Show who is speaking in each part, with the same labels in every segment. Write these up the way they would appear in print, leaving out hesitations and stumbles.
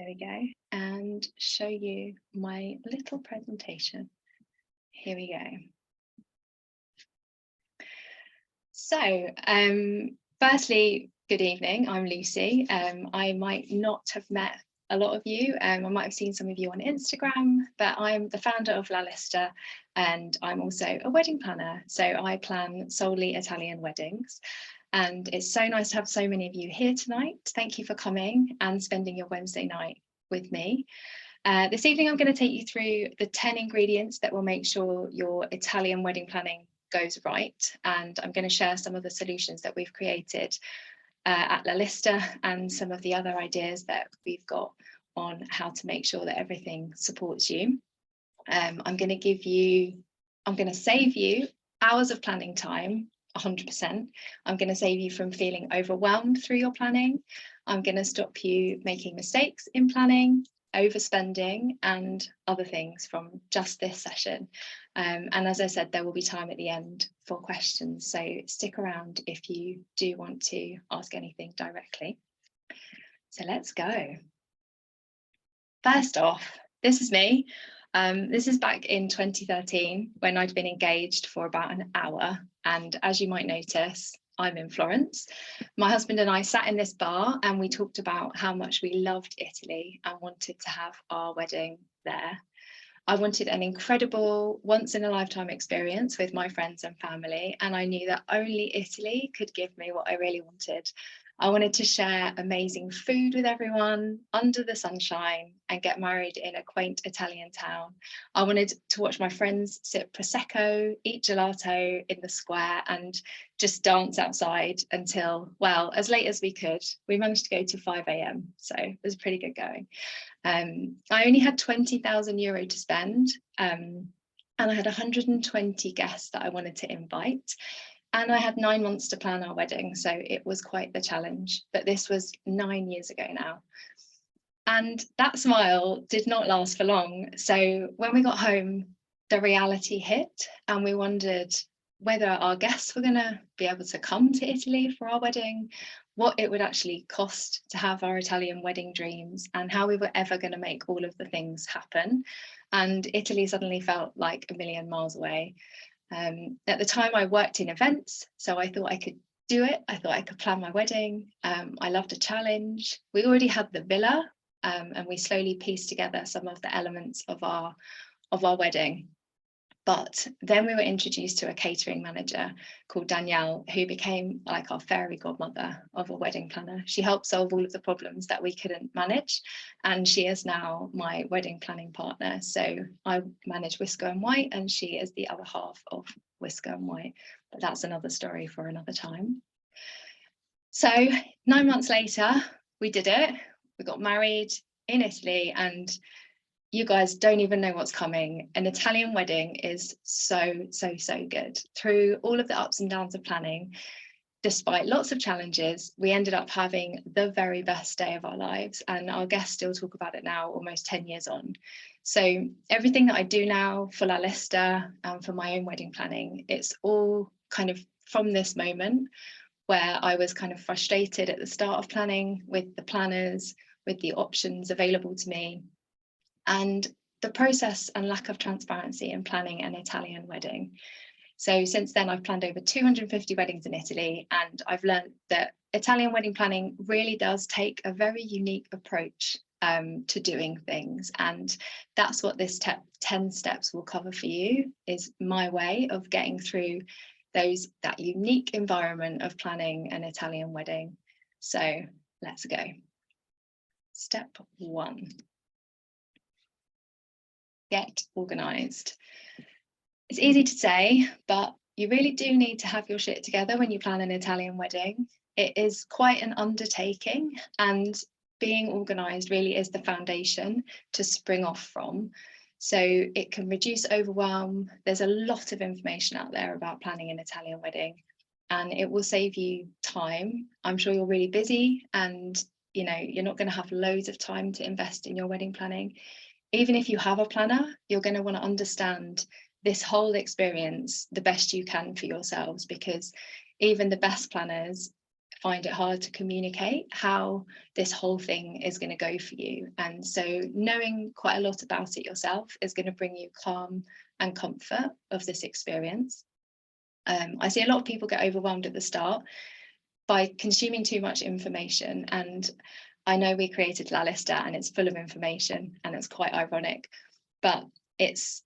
Speaker 1: There we go, and show you my little presentation. Here we go. So, firstly, good evening, I'm Lucy. I might not have met a lot of you. I might have seen some of you on Instagram, but I'm the founder of Lista, and I'm also a wedding planner. So I plan solely Italian weddings. And it's so nice to have so many of you here tonight. Thank you for coming and spending your Wednesday night with me. This evening, I'm going to take you through the 10 ingredients that will make sure your Italian wedding planning goes right. And I'm going to share some of the solutions that we've created at Lista and some of the other ideas that we've got on how to make sure that everything supports you. I'm going to save you hours of planning time. 100%. I'm going to save you from feeling overwhelmed through your planning. I'm going to stop you making mistakes in planning, overspending, and other things from just this session. And as I said, there will be time at the end for questions. So stick around if you do want to ask anything directly. So let's go. First off, this is me. This is back in 2013 when I'd been engaged for about an hour. And as you might notice, I'm in Florence. My husband and I sat in this bar and we talked about how much we loved Italy and wanted to have our wedding there. I wanted an incredible once-in-a-lifetime experience with my friends and family, and I knew that only Italy could give me what I really wanted. I wanted to share amazing food with everyone under the sunshine and get married in a quaint Italian town. I wanted to watch my friends sip Prosecco, eat gelato in the square, and just dance outside until, well, as late as we could. We managed to go to 5 a.m, so it was pretty good going. I only had €20,000 to spend, and I had 120 guests that I wanted to invite. And I had 9 months to plan our wedding, so it was quite the challenge. But this was 9 years ago now. And that smile did not last for long. So when we got home, the reality hit, and we wondered whether our guests were going to be able to come to Italy for our wedding, what it would actually cost to have our Italian wedding dreams, and how we were ever going to make all of the things happen. And Italy suddenly felt like a million miles away. At the time, I worked in events, so I thought I could do it. I thought I could plan my wedding. I loved a challenge. We already had the villa, and we slowly pieced together some of the elements of our wedding. But then we were introduced to a catering manager called Danielle, who became like our fairy godmother of a wedding planner. She helped solve all of the problems that we couldn't manage, and she is now my wedding planning partner. So I manage Whisker and White, and she is the other half of Whisker and White. But that's another story for another time. So 9 months later, we did it. We got married in Italy, and you guys don't even know what's coming. An Italian wedding is so good. Through all of the ups and downs of planning, despite lots of challenges, we ended up having the very best day of our lives, and our guests still talk about it now, almost 10 years on. So everything that I do now for La Lista and for my own wedding planning, it's all kind of from this moment where I was kind of frustrated at the start of planning with the planners, with the options available to me, and the process and lack of transparency in planning an Italian wedding. So since then, I've planned over 250 weddings in Italy, and I've learned that Italian wedding planning really does take a very unique approach to doing things. And that's what this 10 steps will cover for you, is my way of getting through that unique environment of planning an Italian wedding. So let's go. Step 1. Get organised. It's easy to say, but you really do need to have your shit together when you plan an Italian wedding. It is quite an undertaking, and being organised really is the foundation to spring off from. So it can reduce overwhelm. There's a lot of information out there about planning an Italian wedding, and it will save you time. I'm sure you're really busy, and you're not going to have loads of time to invest in your wedding planning. Even if you have a planner, you're going to want to understand this whole experience the best you can for yourselves, because even the best planners find it hard to communicate how this whole thing is going to go for you. And so knowing quite a lot about it yourself is going to bring you calm and comfort of this experience. I see a lot of people get overwhelmed at the start by consuming too much information. And I know we created La Lista and it's full of information and it's quite ironic, but it's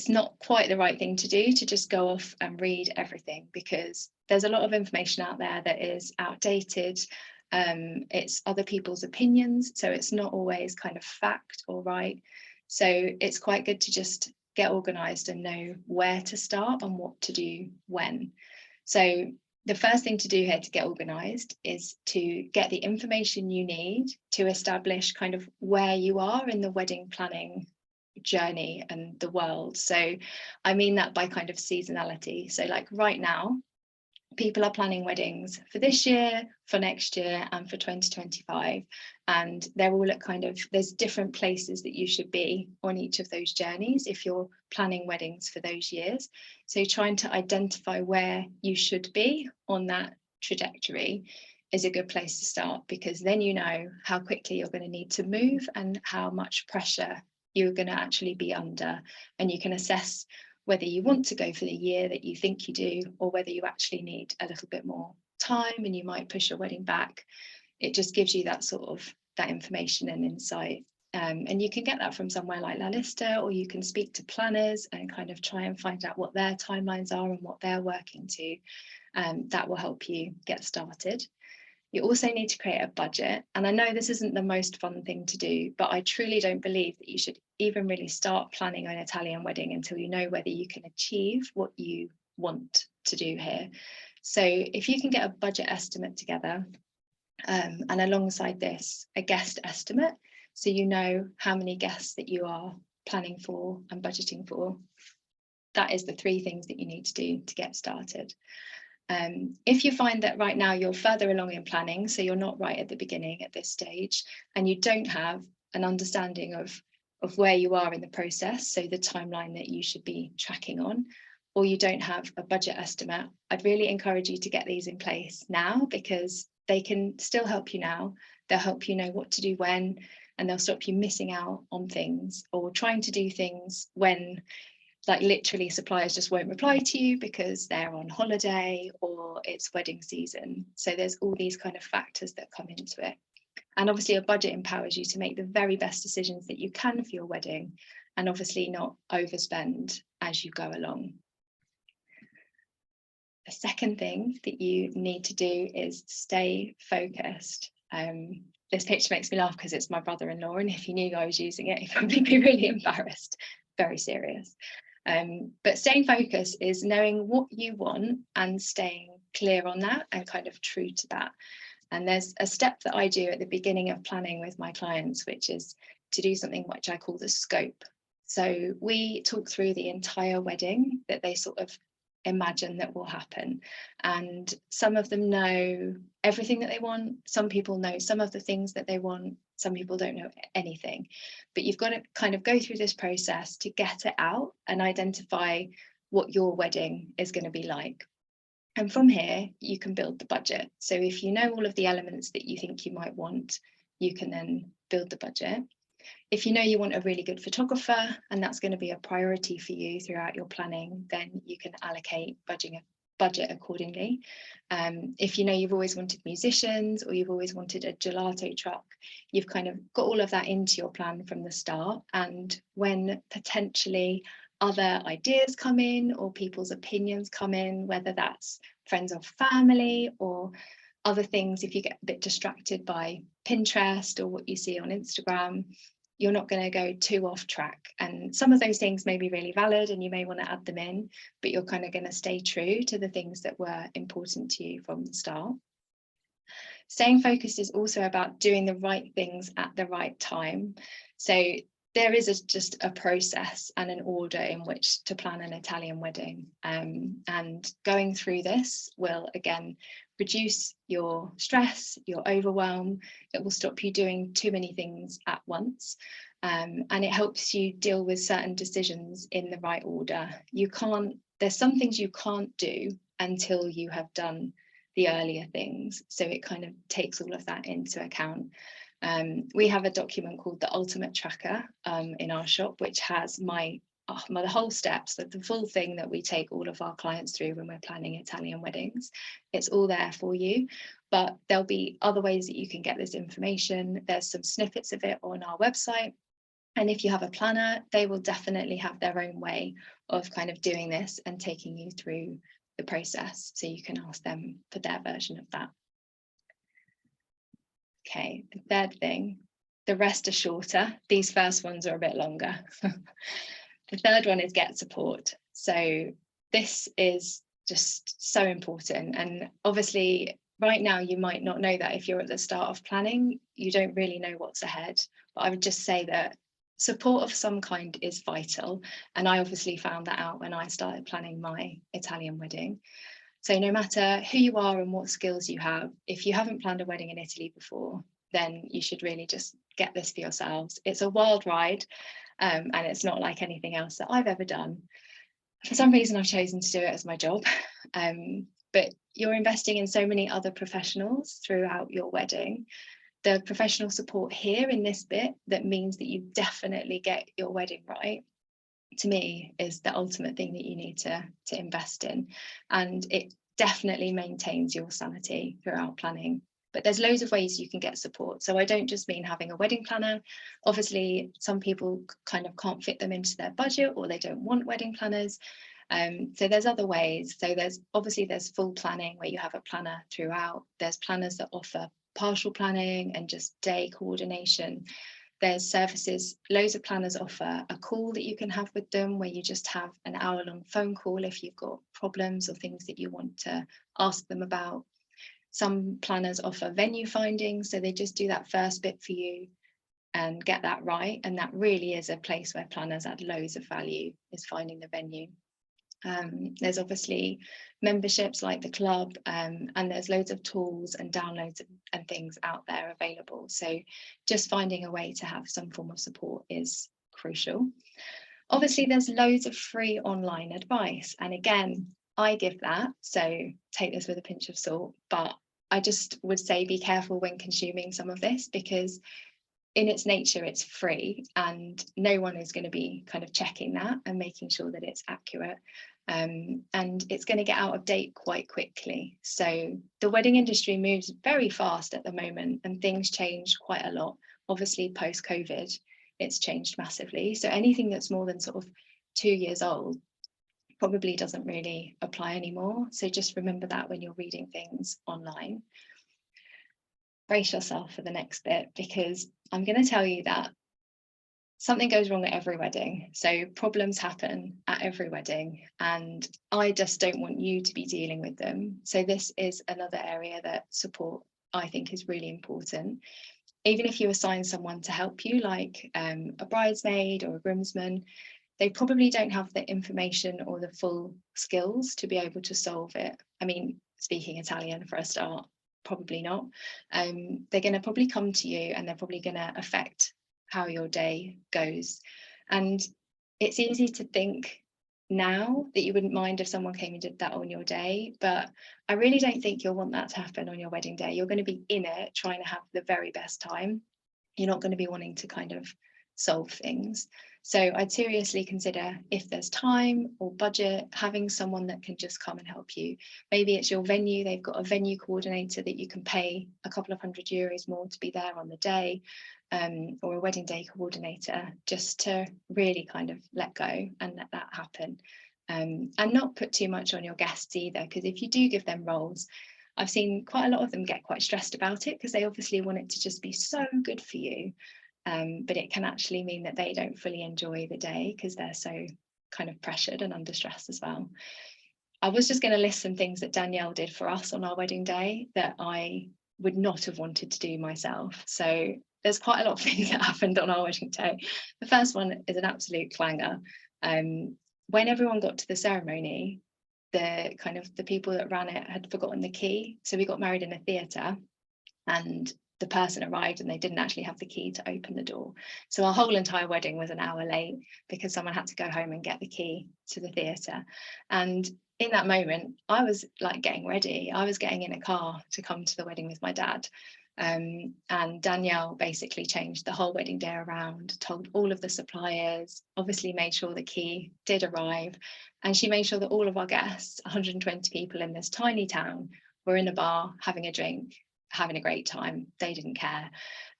Speaker 1: not quite the right thing to do, to just go off and read everything, because there's a lot of information out there that is outdated. It's other people's opinions, so it's not always kind of fact or right. So it's quite good to just get organised and know where to start and what to do when. So the first thing to do here to get organised is to get the information you need to establish kind of where you are in the wedding planning journey and the world. So I mean that by kind of seasonality. So like right now, people are planning weddings for this year, for next year, and for 2025. And they're all at kind of, there's different places that you should be on each of those journeys if you're planning weddings for those years. So trying to identify where you should be on that trajectory is a good place to start, because then you know how quickly you're going to need to move and how much pressure you're going to actually be under, and you can assess whether you want to go for the year that you think you do, or whether you actually need a little bit more time and you might push your wedding back. It just gives you that sort of that information and insight. And you can get that from somewhere like La Lista, or you can speak to planners and kind of try and find out what their timelines are and what they're working to. That will help you get started. You also need to create a budget. And I know this isn't the most fun thing to do, but I truly don't believe that you should even really start planning an Italian wedding until you know whether you can achieve what you want to do here. So if you can get a budget estimate together, and alongside this, a guest estimate, so you know how many guests that you are planning for and budgeting for, that is the 3 things that you need to do to get started. If you find that right now you're further along in planning, so you're not right at the beginning at this stage, and you don't have an understanding of where you are in the process, so the timeline that you should be tracking on, or you don't have a budget estimate, I'd really encourage you to get these in place now, because they can still help you now. They'll help you know what to do when, and they'll stop you missing out on things or trying to do things when, like, literally suppliers just won't reply to you because they're on holiday or it's wedding season. So there's all these kind of factors that come into it. And obviously a budget empowers you to make the very best decisions that you can for your wedding, and obviously not overspend as you go along. The second thing that you need to do is stay focused. This picture makes me laugh because it's my brother-in-law, and if he knew I was using it, he'd probably be really embarrassed. Very serious. But staying focused is knowing what you want and staying clear on that and kind of true to that. And there's a step that I do at the beginning of planning with my clients, which is to do something which I call the scope. So we talk through the entire wedding that they sort of imagine that will happen. And some of them know everything that they want. Some people know some of the things that they want. Some people don't know anything. But you've got to kind of go through this process to get it out and identify what your wedding is going to be like. And from here, you can build the budget. So if you know all of the elements that you think you might want, you can then build the budget. If you know you want a really good photographer and that's going to be a priority for you throughout your planning, then you can allocate budget accordingly. If you know you've always wanted musicians, or you've always wanted a gelato truck, you've kind of got all of that into your plan from the start. And when potentially other ideas come in or people's opinions come in, whether that's friends or family or other things, if you get a bit distracted by Pinterest or what you see on Instagram, you're not going to go too off track. And some of those things may be really valid and you may want to add them in, but you're kind of going to stay true to the things that were important to you from the start. Staying focused is also about doing the right things at the right time. So there is just a process and an order in which to plan an Italian wedding. And going through this will, again, reduce your stress, your overwhelm. It will stop you doing too many things at once. And it helps you deal with certain decisions in the right order. There's some things you can't do until you have done the earlier things. So it kind of takes all of that into account. We have a document called the Ultimate Tracker in our shop, which has the whole steps, the full thing that we take all of our clients through when we're planning Italian weddings. It's all there for you, but there'll be other ways that you can get this information. There's some snippets of it on our website. And if you have a planner, they will definitely have their own way of kind of doing this and taking you through the process. So you can ask them for their version of that. Okay, the third thing, the rest are shorter. These first ones are a bit longer. The third one is get support. So this is just so important. And obviously right now you might not know that if you're at the start of planning, you don't really know what's ahead. But I would just say that support of some kind is vital. And I obviously found that out when I started planning my Italian wedding. So no matter who you are and what skills you have, if you haven't planned a wedding in Italy before, then you should really just get this for yourselves. It's a wild ride, and it's not like anything else that I've ever done. For some reason, I've chosen to do it as my job, but you're investing in so many other professionals throughout your wedding. The professional support here in this bit that means that you definitely get your wedding right, to me, is the ultimate thing that you need to invest in. And it definitely maintains your sanity throughout planning. But there's loads of ways you can get support. So I don't just mean having a wedding planner. Obviously, some people kind of can't fit them into their budget, or they don't want wedding planners. So there's other ways. So there's full planning where you have a planner throughout. There's planners that offer partial planning and just day coordination. There's services, loads of planners offer a call that you can have with them where you just have an hour-long phone call if you've got problems or things that you want to ask them about. Some planners offer venue finding, so they just do that first bit for you and get that right. And that really is a place where planners add loads of value, is finding the venue. There's obviously memberships like the club, and there's loads of tools and downloads and things out there available. So just finding a way to have some form of support is crucial. Obviously, there's loads of free online advice. And again, I give that, so take this with a pinch of salt. But I just would say be careful when consuming some of this, because in its nature, it's free and no one is going to be kind of checking that and making sure that it's accurate. And it's going to get out of date quite quickly. So the wedding industry moves very fast at the moment, and things change quite a lot. Obviously, post-COVID, it's changed massively. So anything that's more than sort of 2 years old probably doesn't really apply anymore. So just remember that when you're reading things online. Brace yourself for the next bit, because I'm going to tell you that something goes wrong at every wedding. So problems happen at every wedding, and I just don't want you to be dealing with them. So this is another area that support, I think, is really important. Even if you assign someone to help you, like a bridesmaid or a groomsman, they probably don't have the information or the full skills to be able to solve it. I mean, speaking Italian for a start, probably not. They're going to probably come to you, and they're probably going to affect how your day goes. And it's easy to think now that you wouldn't mind if someone came and did that on your day, but I really don't think you'll want that to happen on your wedding day. You're going to be in it trying to have the very best time. You're not going to be wanting to kind of solve things. So I'd seriously consider, if there's time or budget, having someone that can just come and help you. Maybe it's your venue, they've got a venue coordinator that you can pay a couple of €100 more to be there on the day, or a wedding day coordinator, just to really kind of let go and let that happen. And not put too much on your guests either, because if you do give them roles, I've seen quite a lot of them get quite stressed about it, because they obviously want it to just be so good for you. But it can actually mean that they don't fully enjoy the day because they're so kind of pressured and under stress as well. I was just going to list some things that Danielle did for us on our wedding day that I would not have wanted to do myself. So there's quite a lot of things that happened on our wedding day. The first one is an absolute clanger. When everyone got to the ceremony, the people that ran it had forgotten the key. So we got married in a theatre, and the person arrived and they didn't actually have the key to open the door. So our whole entire wedding was an hour late because someone had to go home and get the key to the theatre. And in that moment, I was like getting ready. I was getting in a car to come to the wedding with my dad. And Danielle basically changed the whole wedding day around, told all of the suppliers, obviously made sure the key did arrive. And she made sure that all of our guests, 120 people in this tiny town, were in a bar having a drink, having a great time. They didn't care.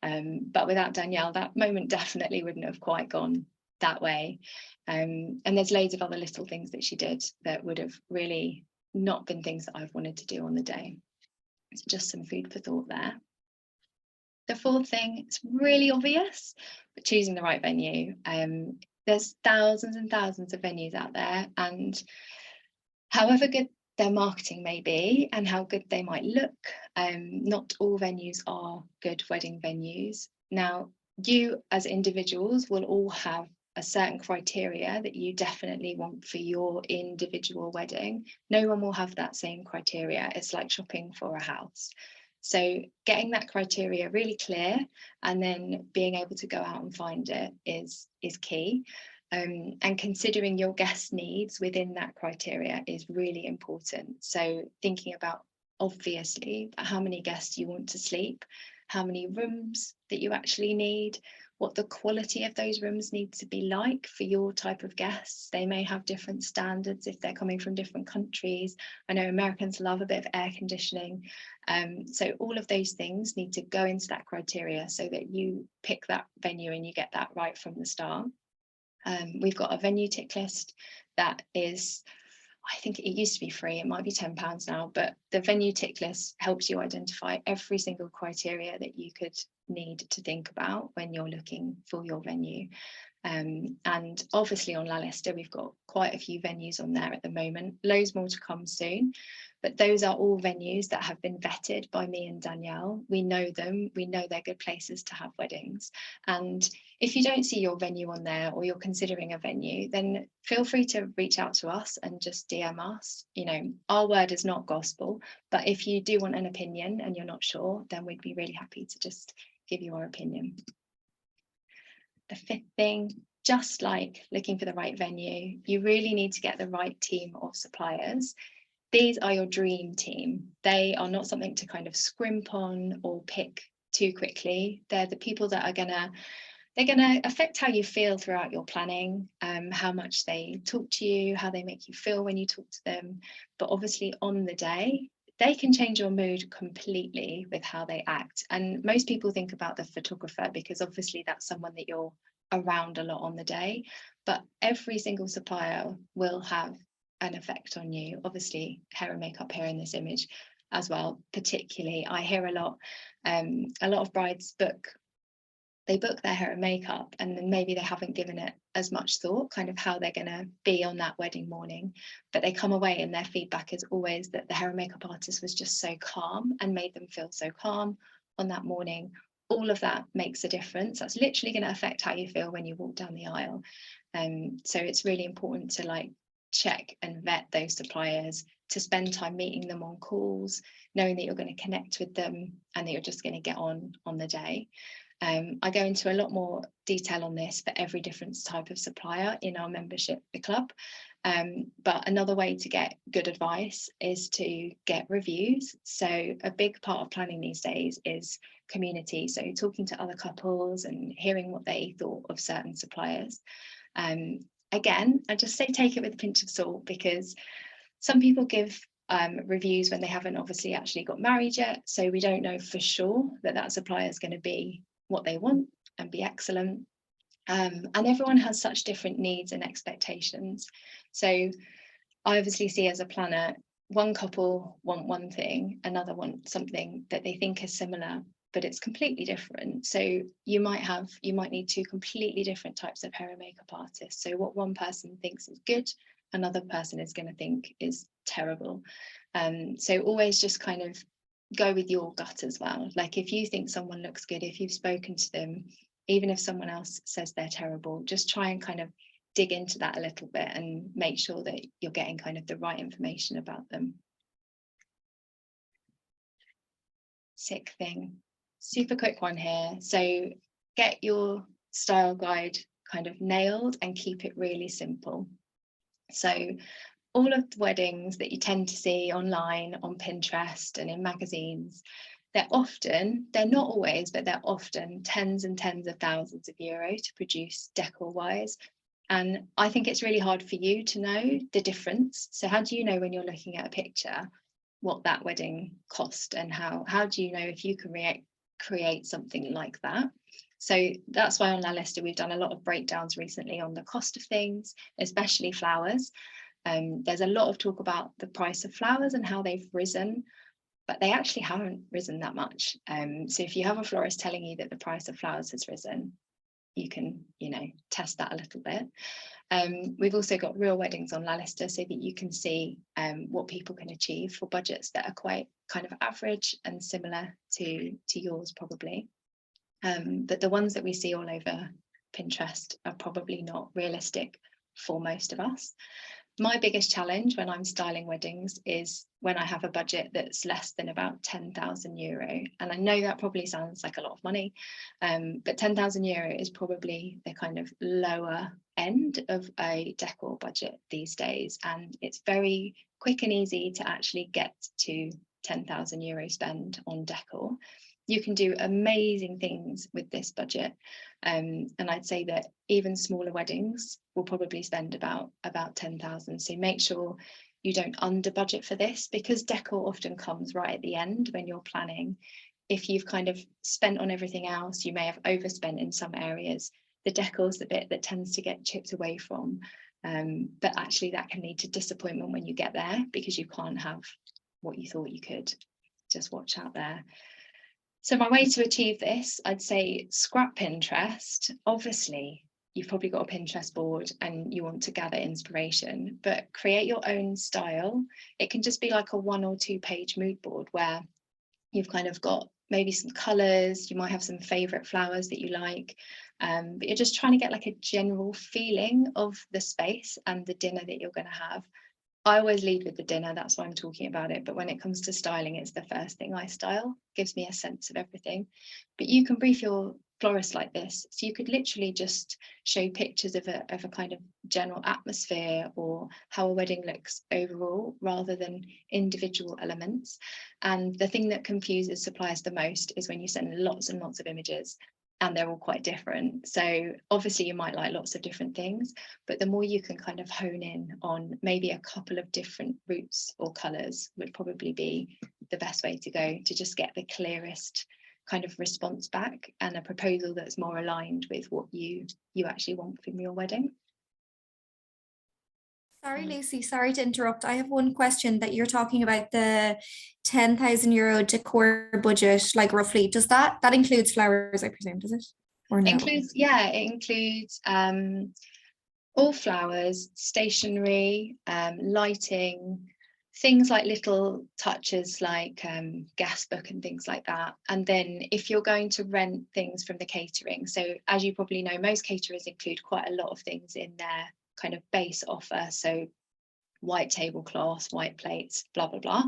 Speaker 1: But without Danielle, that moment definitely wouldn't have quite gone that way. And there's loads of other little things that she did that would have really not been things that I've wanted to do on the day. It's just some food for thought there. The fourth thing, it's really obvious, but choosing the right venue. There's thousands and thousands of venues out there, and however good their marketing may be and how good they might look, not all venues are good wedding venues. Now, you as individuals will all have a certain criteria that you definitely want for your individual wedding. No one will have that same criteria. It's like shopping for a house. So getting that criteria really clear and then being able to go out and find it is key. And considering your guest needs within that criteria is really important. So thinking about, obviously, how many guests you want to sleep, how many rooms that you actually need, what the quality of those rooms need to be like for your type of guests. They may have different standards if they're coming from different countries. I know Americans love a bit of air conditioning. So all of those things need to go into that criteria so that you pick that venue and you get that right from the start. We've got a venue tick list that is, I think it used to be free, it might be £10 now, but the venue tick list helps you identify every single criteria that you could need to think about when you're looking for your venue. And obviously on La Lista, we've got quite a few venues on there at the moment, loads more to come soon. But those are all venues that have been vetted by me and Danielle. We know them, we know they're good places to have weddings. And if you don't see your venue on there or you're considering a venue, then feel free to reach out to us and just DM us. You know, our word is not gospel, but if you do want an opinion and you're not sure, then we'd be really happy to just give you our opinion. The fifth thing, just like looking for the right venue, you really need to get the right team of suppliers. These are your dream team. They are not something to kind of scrimp on or pick too quickly. They're the people that are they're gonna affect how you feel throughout your planning, how much they talk to you, how they make you feel when you talk to them. But obviously on the day, they can change your mood completely with how they act. And most people think about the photographer because obviously that's someone that you're around a lot on the day, but every single supplier will have an effect on you. Obviously hair and makeup here in this image as well. Particularly I hear a lot of brides book their hair and makeup and then maybe they haven't given it as much thought, kind of how they're going to be on that wedding morning, but they come away and their feedback is always that the hair and makeup artist was just so calm and made them feel so calm on that morning. All of that makes a difference. That's literally going to affect how you feel when you walk down the aisle. So it's really important to like check and vet those suppliers, to spend time meeting them on calls, knowing that you're going to connect with them and that you're just going to get on the day. I go into a lot more detail on this for every different type of supplier in our membership, the club. But another way to get good advice is to get reviews. So a big part of planning these days is community. So talking to other couples and hearing what they thought of certain suppliers. Again, I just say take it with a pinch of salt because some people give reviews when they haven't obviously actually got married yet. So we don't know for sure that that supplier is going to be what they want and be excellent. And everyone has such different needs and expectations. So I obviously see as a planner, one couple want one thing, another want something that they think is similar, but it's completely different. So you might need two completely different types of hair and makeup artists. So what one person thinks is good, another person is going to think is terrible. So always just kind of go with your gut as well. Like if you think someone looks good, if you've spoken to them, even if someone else says they're terrible, just try and kind of dig into that a little bit and make sure that you're getting kind of the right information about them. Sixth thing, super quick one here. So get your style guide kind of nailed and keep it really simple. So all of the weddings that you tend to see online, on Pinterest and in magazines, they're not always, but they're often tens and tens of thousands of euro to produce decor wise. And I think it's really hard for you to know the difference. So how do you know when you're looking at a picture what that wedding cost, and how do you know if you can create something like that? So that's why on our Lista we've done a lot of breakdowns recently on the cost of things, especially flowers. There's a lot of talk about the price of flowers and how they've risen, but they actually haven't risen that much. So if you have a florist telling you that the price of flowers has risen, you can, test that a little bit. We've also got real weddings on La Lista so that you can see what people can achieve for budgets that are quite kind of average and similar to yours probably. But the ones that we see all over Pinterest are probably not realistic for most of us. My biggest challenge when I'm styling weddings is when I have a budget that's less than about 10,000 euro. And I know that probably sounds like a lot of money, but 10,000 euro is probably the kind of lower end of a decor budget these days. And it's very quick and easy to actually get to 10,000 euro spend on decor. You can do amazing things with this budget. And I'd say that even smaller weddings will probably spend about 10,000. So make sure you don't under budget for this, because decor often comes right at the end when you're planning. If you've kind of spent on everything else, you may have overspent in some areas. The decor's the bit that tends to get chipped away from. But actually that can lead to disappointment when you get there because you can't have what you thought you could. Just watch out there. So my way to achieve this, I'd say scrap Pinterest. Obviously, you've probably got a Pinterest board and you want to gather inspiration, but create your own style. It can just be like a 1 or 2 page mood board where you've kind of got maybe some colours, you might have some favourite flowers that you like, but you're just trying to get like a general feeling of the space and the dinner that you're going to have. I always lead with the dinner, that's why I'm talking about it. But when it comes to styling, it's the first thing I style. Gives me a sense of everything. But you can brief your florist like this. So you could literally just show pictures of a kind of general atmosphere or how a wedding looks overall, rather than individual elements. And the thing that confuses suppliers the most is when you send lots and lots of images and they're all quite different. So obviously you might like lots of different things, but the more you can kind of hone in on maybe a couple of different routes or colours would probably be the best way to go, to just get the clearest kind of response back and a proposal that's more aligned with what you actually want from your wedding.
Speaker 2: Sorry, Lucy, sorry to interrupt. I have one question. That you're talking about the 10,000 euro decor budget, like roughly, does that includes flowers, I presume, does it? Or no?
Speaker 1: It includes all flowers, stationery, lighting, things like little touches like gas book and things like that. And then if you're going to rent things from the catering, so as you probably know, most caterers include quite a lot of things in their kind of base offer, so white tablecloths, white plates, blah blah blah.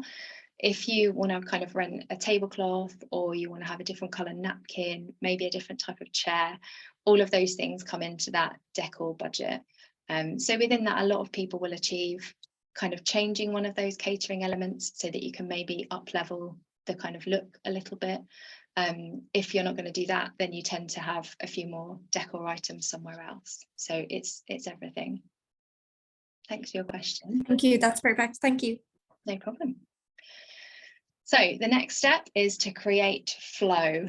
Speaker 1: If you want to kind of rent a tablecloth, or you want to have a different colour napkin, maybe a different type of chair, all of those things come into that decor budget. So within that, a lot of people will achieve kind of changing one of those catering elements so that you can maybe up level the kind of look a little bit. If you're not going to do that, then you tend to have a few more decor items somewhere else. So it's everything. Thanks for your question.
Speaker 2: Thank you, that's perfect. Thank you.
Speaker 1: No problem. So the next step is to create flow.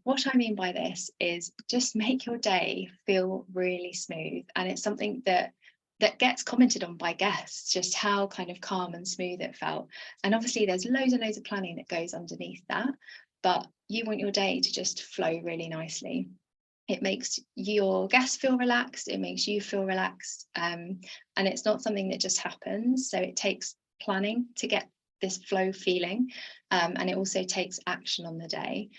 Speaker 1: What I mean by this is just make your day feel really smooth, and it's something that gets commented on by guests, just how kind of calm and smooth it felt. And obviously there's loads and loads of planning that goes underneath that, but you want your day to just flow really nicely. It makes your guests feel relaxed, it makes you feel relaxed, and it's not something that just happens. So it takes planning to get this flow feeling, and it also takes action on the day.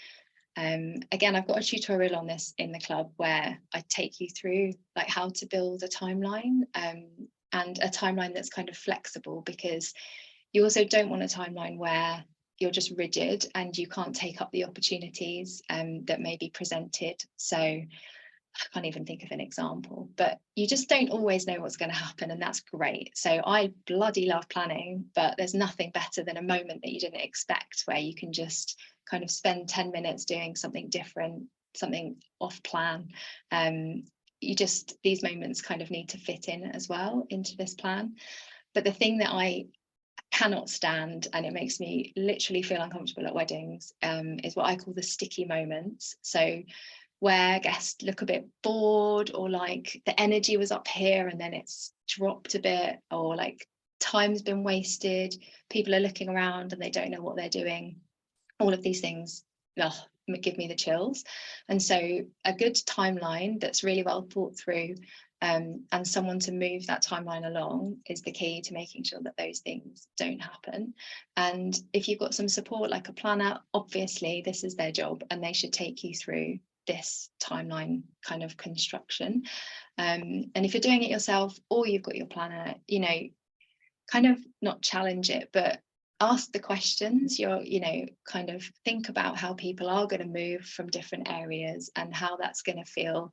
Speaker 1: Again, I've got a tutorial on this in the club where I take you through like how to build a timeline, and a timeline that's kind of flexible, because you also don't want a timeline where you're just rigid and you can't take up the opportunities that may be presented. So I can't even think of an example, but you just don't always know what's going to happen, and that's great. So I bloody love planning, but there's nothing better than a moment that you didn't expect, where you can just kind of spend 10 minutes doing something different, something off plan. These moments kind of need to fit in as well into this plan. But the thing that I cannot stand, and it makes me literally feel uncomfortable at weddings, is what I call the sticky moments. So where guests look a bit bored, or like the energy was up here and then it's dropped a bit, or like time's been wasted, people are looking around and they don't know what they're doing. All of these things give me the chills. And so a good timeline that's really well thought through, and someone to move that timeline along, is the key to making sure that those things don't happen. And if you've got some support like a planner, obviously this is their job and they should take you through this timeline kind of construction. And if you're doing it yourself, or you've got your planner, kind of not challenge it, but ask the questions. Kind of think about how people are going to move from different areas and how that's going to feel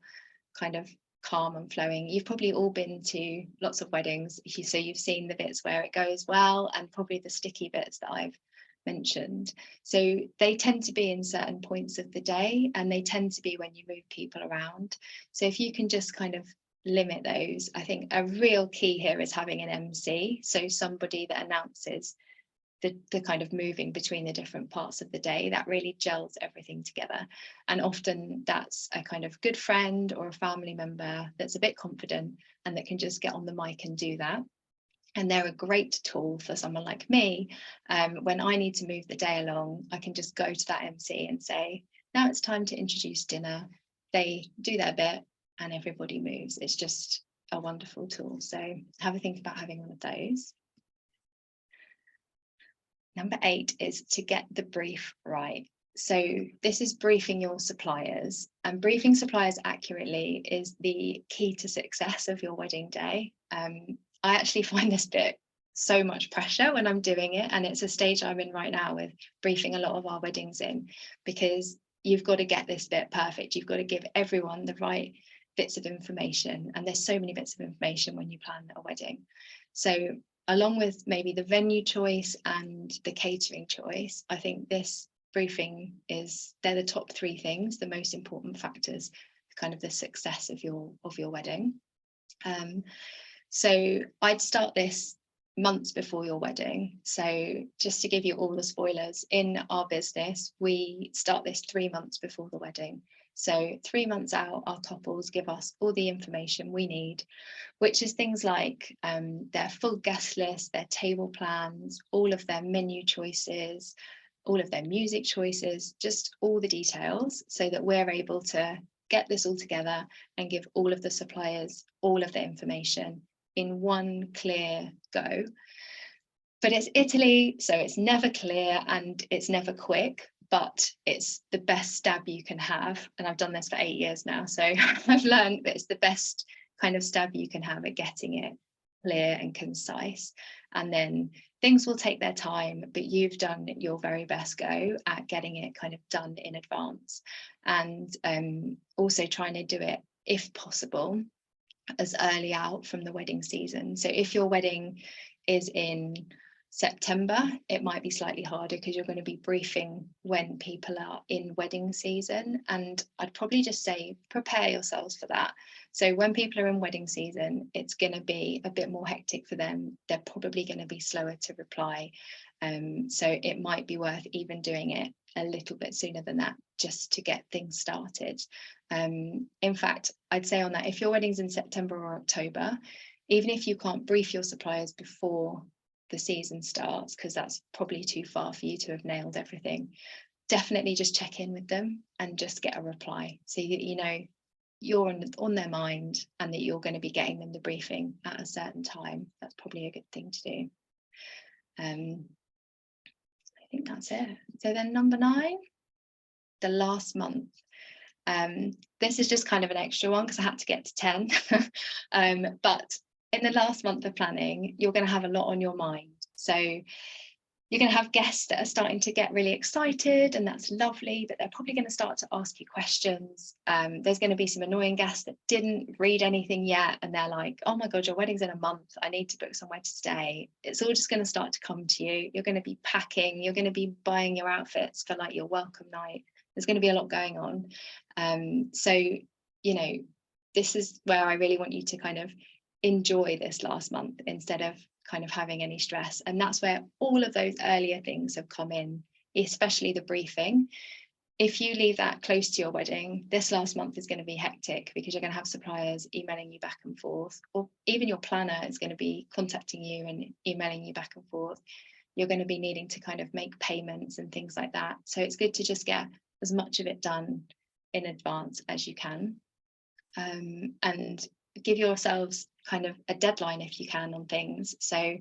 Speaker 1: kind of calm and flowing. You've probably all been to lots of weddings, so you've seen the bits where it goes well, and probably the sticky bits that I've mentioned. So they tend to be in certain points of the day, and they tend to be when you move people around. So if you can just kind of limit those, I think a real key here is having an MC, so somebody that announces the kind of moving between the different parts of the day. That really gels everything together. And often that's a kind of good friend or a family member that's a bit confident and that can just get on the mic and do that. And they're a great tool for someone like me. When I need to move the day along, I can just go to that MC and say, now it's time to introduce dinner. They do their bit and everybody moves. It's just a wonderful tool. So have a think about having one of those. Number 8 is to get the brief right. So this is briefing your suppliers, and briefing suppliers accurately is the key to success of your wedding day. I actually find this bit so much pressure when I'm doing it, and it's a stage I'm in right now with briefing a lot of our weddings in, because you've got to get this bit perfect. You've got to give everyone the right bits of information, and there's so many bits of information when you plan a wedding. So along with maybe the venue choice and the catering choice, I think this briefing they're the top 3 things, the most important factors, kind of the success of your wedding. So I'd start this months before your wedding. So just to give you all the spoilers, in our business, we start this 3 months before the wedding. So 3 months out, our couples give us all the information we need, which is things like their full guest list, their table plans, all of their menu choices, all of their music choices, just all the details, so that we're able to get this all together and give all of the suppliers all of the information in one clear go. But it's Italy, so it's never clear and it's never quick, but it's the best stab you can have. And I've done this for 8 years now, so I've learned that it's the best kind of stab you can have at getting it clear and concise. And then things will take their time, but you've done your very best go at getting it kind of done in advance. And also trying to do it, if possible, as early out from the wedding season. So if your wedding is in September, it might be slightly harder because you're going to be briefing when people are in wedding season. And I'd probably just say prepare yourselves for that. So when people are in wedding season, it's going to be a bit more hectic for them. They're probably going to be slower to reply. So it might be worth even doing it a little bit sooner than that, just to get things started. In fact, I'd say on that, if your wedding's in September or October, even if you can't brief your suppliers before the season starts, because that's probably too far for you to have nailed everything, definitely just check in with them and just get a reply, so that you know you're on their mind and that you're going to be getting them the briefing at a certain time. That's probably a good thing to do. I think that's it. So then number 9, the last month. This is just kind of an extra one because I had to get to 10. But in the last month of planning, you're going to have a lot on your mind. So You're going to have guests that are starting to get really excited, and that's lovely, but they're probably going to start to ask you questions. There's going to be some annoying guests that didn't read anything yet, and they're like, oh my God, your wedding's in a month. I need to book somewhere to stay. It's all just going to start to come to you. You're going to be packing, you're going to be buying your outfits for like your welcome night. There's going to be a lot going on. So, you know, this is where I really want you to kind of enjoy this last month instead of kind of having any stress. And that's where all of those earlier things have come in, especially the briefing. If you leave that close to your wedding, this last month is going to be hectic because you're going to have suppliers emailing you back and forth, or even your planner is going to be contacting you and emailing you back and forth. You're going to be needing to kind of make payments and things like that. So it's good to just get as much of it done in advance as you can, and give yourselves kind of a deadline if you can on things. So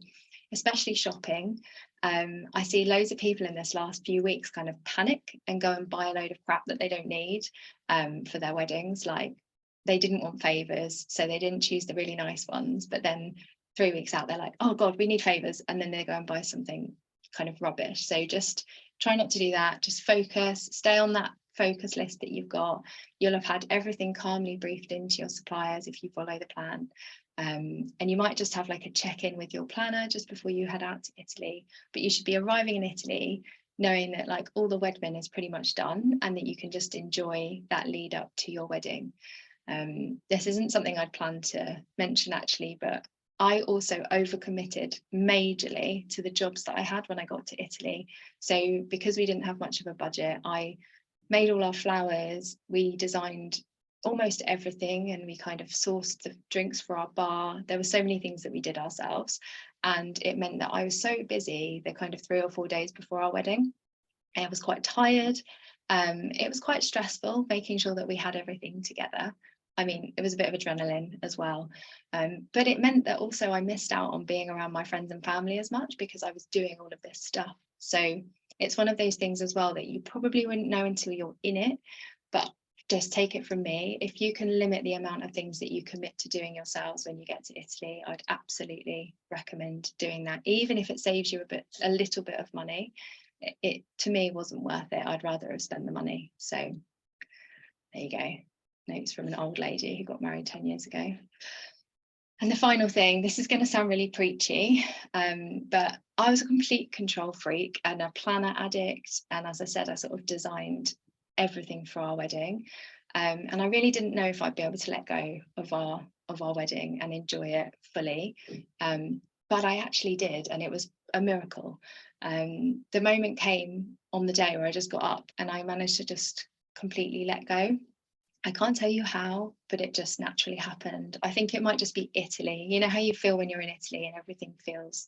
Speaker 1: especially shopping, I see loads of people in this last few weeks kind of panic and go and buy a load of crap that they don't need for their weddings. Like, they didn't want favors, so they didn't choose the really nice ones, but then 3 weeks out they're like, oh God, we need favors, and then they go and buy something kind of rubbish. So just try not to do that. Just focus, stay on that focus list that you've got. You'll have had everything calmly briefed into your suppliers if you follow the plan. And you might just have like a check-in with your planner just before you head out to Italy, but you should be arriving in Italy knowing that like all the wedmin is pretty much done and that you can just enjoy that lead up to your wedding. This isn't something I'd planned to mention actually, but I also overcommitted majorly to the jobs that I had when I got to Italy. So because we didn't have much of a budget, I made all our flowers, we designed almost everything, and we kind of sourced the drinks for our bar. There were so many things that we did ourselves, and it meant that I was so busy the kind of 3 or 4 days before our wedding. I was quite tired. It was quite stressful making sure that we had everything together. I mean, it was a bit of adrenaline as well, but it meant that also I missed out on being around my friends and family as much because I was doing all of this stuff. So it's one of those things as well that you probably wouldn't know until you're in it, but just take it from me. If you can limit the amount of things that you commit to doing yourselves when you get to Italy, I'd absolutely recommend doing that. Even if it saves you a little bit of money, it to me wasn't worth it. I'd rather have spent the money. So there you go. Notes from an old lady who got married 10 years ago. And the final thing, this is going to sound really preachy, but I was a complete control freak and a planner addict. And as I said, I sort of designed everything for our wedding. And I really didn't know if I'd be able to let go of our wedding and enjoy it fully. But I actually did, and it was a miracle. The moment came on the day where I just got up and I managed to just completely let go. I can't tell you how, but it just naturally happened. I think it might just be Italy. You know how you feel when you're in Italy and everything feels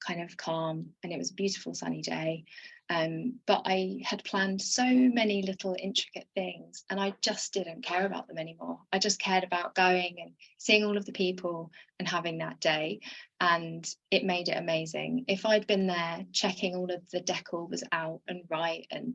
Speaker 1: kind of calm, and it was a beautiful sunny day. But I had planned so many little intricate things and I just didn't care about them anymore. I just cared about going and seeing all of the people and having that day, and it made it amazing. If I'd been there checking all of the decor was out and right and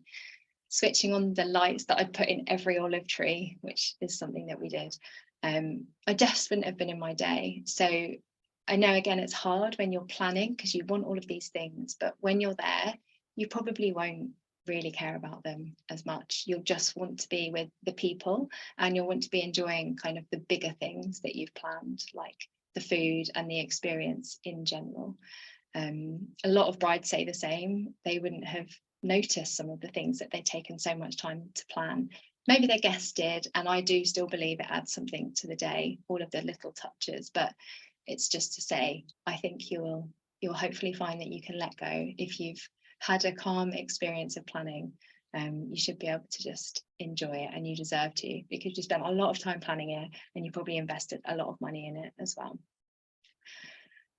Speaker 1: switching on the lights that I'd put in every olive tree, which is something that we did, I just wouldn't have been in my day. So I know, again, it's hard when you're planning because you want all of these things, but when you're there, you probably won't really care about them as much. You'll just want to be with the people and you'll want to be enjoying kind of the bigger things that you've planned, like the food and the experience in general. A lot of brides say the same. They wouldn't have noticed some of the things that they'd taken so much time to plan. Maybe their guests did, and I do still believe it adds something to the day, all of the little touches, but it's just to say, I think you'll hopefully find that you can let go. If you've had a calm experience of planning, you should be able to just enjoy it, and you deserve to, because you spent a lot of time planning it and you probably invested a lot of money in it as well.